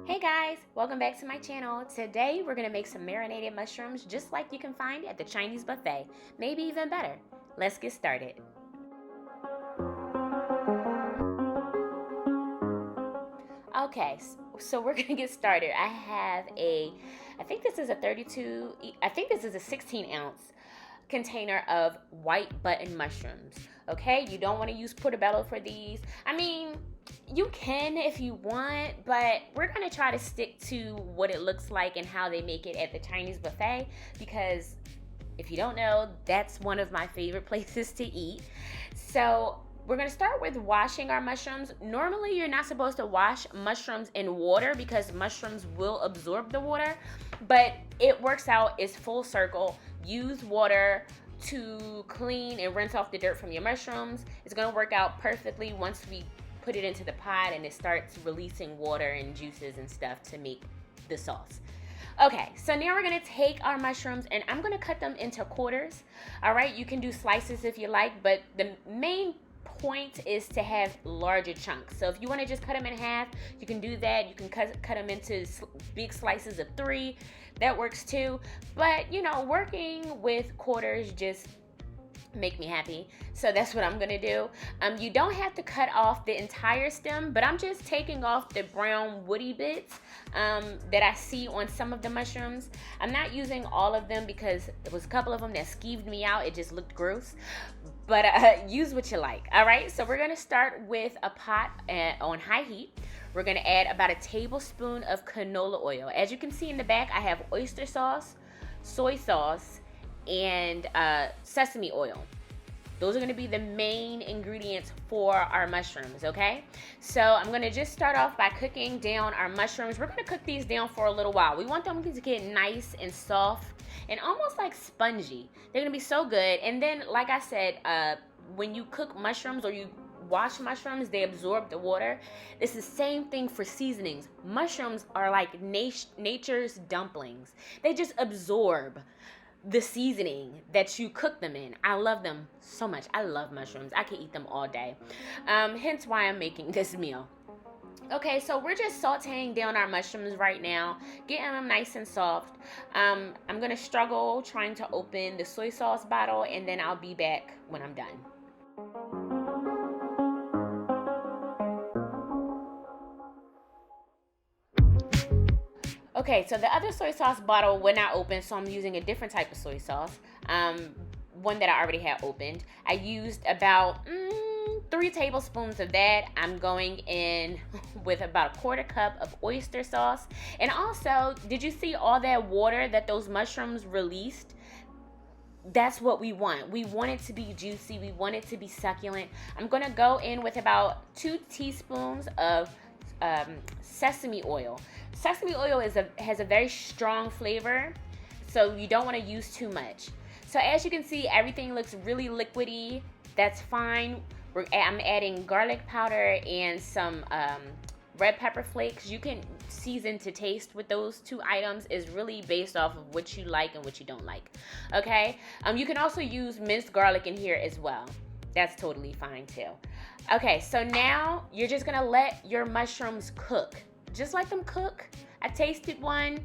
Hey guys, welcome back to my channel. Today we're gonna make some marinated mushrooms just like you can find at the Chinese buffet, maybe even better. Let's get started. Okay, so we're gonna get started. I think this is a 32, I think this is a 16 ounce container of white button mushrooms. Okay, you don't want to use portobello for these. I mean, you can if you want, but we're gonna try to stick to what it looks like and how they make it at the Chinese buffet, because if you don't know, that's one of my favorite places to eat. So we're gonna start with washing our mushrooms. Normally you're not supposed to wash mushrooms in water because mushrooms will absorb the water, but it works out, it's full circle. Use water to clean and rinse off the dirt from your mushrooms. It's gonna work out perfectly once we put it into the pot and it starts releasing water and juices and stuff to make the sauce. Okay, so now we're gonna take our mushrooms and I'm gonna cut them into quarters. All right, you can do slices if you like, but the main point is to have larger chunks. So if you want to just cut them in half, you can do that. You can cut them into big slices of 3. That works too. But you know, working with quarters just make me happy, so that's what I'm gonna do. You don't have to cut off the entire stem, but I'm just taking off the brown woody bits that I see on some of the mushrooms. I'm not using all of them because there was a couple of them that skeeved me out. It just looked gross, but use what you like. All right, so we're gonna start with a pot on high heat. We're gonna add about a tablespoon of canola oil. As you can see in the back, I have oyster sauce, soy sauce, and sesame oil. Those are going to be the main ingredients for our mushrooms, okay? So I'm going to just start off by cooking down our mushrooms. We're going to cook these down for a little while. We want them to get nice and soft and almost like spongy. They're going to be so good. And then, like I said, when you cook mushrooms or you wash mushrooms, they absorb the water. It's the same thing for seasonings. Mushrooms are like nature's dumplings. They just absorb the seasoning that you cook them in. I love them so much. I love mushrooms. I can eat them all day. Hence why I'm making this meal. Okay, so we're just sauteing down our mushrooms right now, getting them nice and soft. I'm gonna struggle trying to open the soy sauce bottle, and then I'll be back when I'm done. Okay, so the other soy sauce bottle will not open, so I'm using a different type of soy sauce, one that I already had opened. I used about 3 tablespoons of that. I'm going in with about a 1/4 cup of oyster sauce. And also, did you see all that water that those mushrooms released? That's what we want. We want it to be juicy. We want it to be succulent. I'm going to go in with about 2 teaspoons of sesame oil. Sesame oil has a very strong flavor, so you don't want to use too much. So as you can see, everything looks really liquidy. That's fine. I'm adding garlic powder and some red pepper flakes. You can season to taste with those 2 items. Is really based off of what you like and what you don't like. Okay, you can also use minced garlic in here as well. That's totally fine too. Okay, so now you're just gonna let your mushrooms cook. Just let them cook. I tasted one.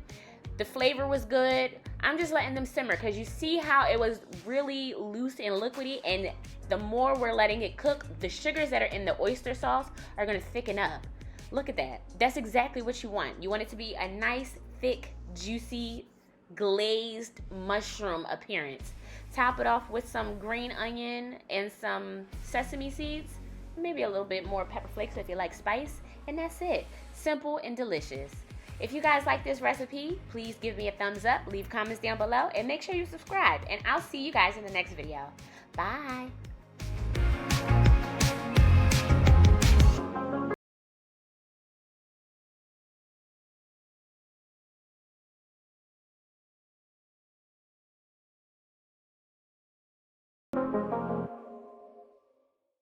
The flavor was good. I'm just letting them simmer because you see how it was really loose and liquidy, and the more we're letting it cook, the sugars that are in the oyster sauce are gonna thicken up. Look at that. That's exactly what you want. You want it to be a nice, thick, juicy, glazed mushroom appearance. Top it off with some green onion and some sesame seeds, maybe a little bit more pepper flakes if you like spice, and that's it. Simple and delicious. If you guys like this recipe, please give me a thumbs up, leave comments down below, and make sure you subscribe. And I'll see you guys in the next video. Bye.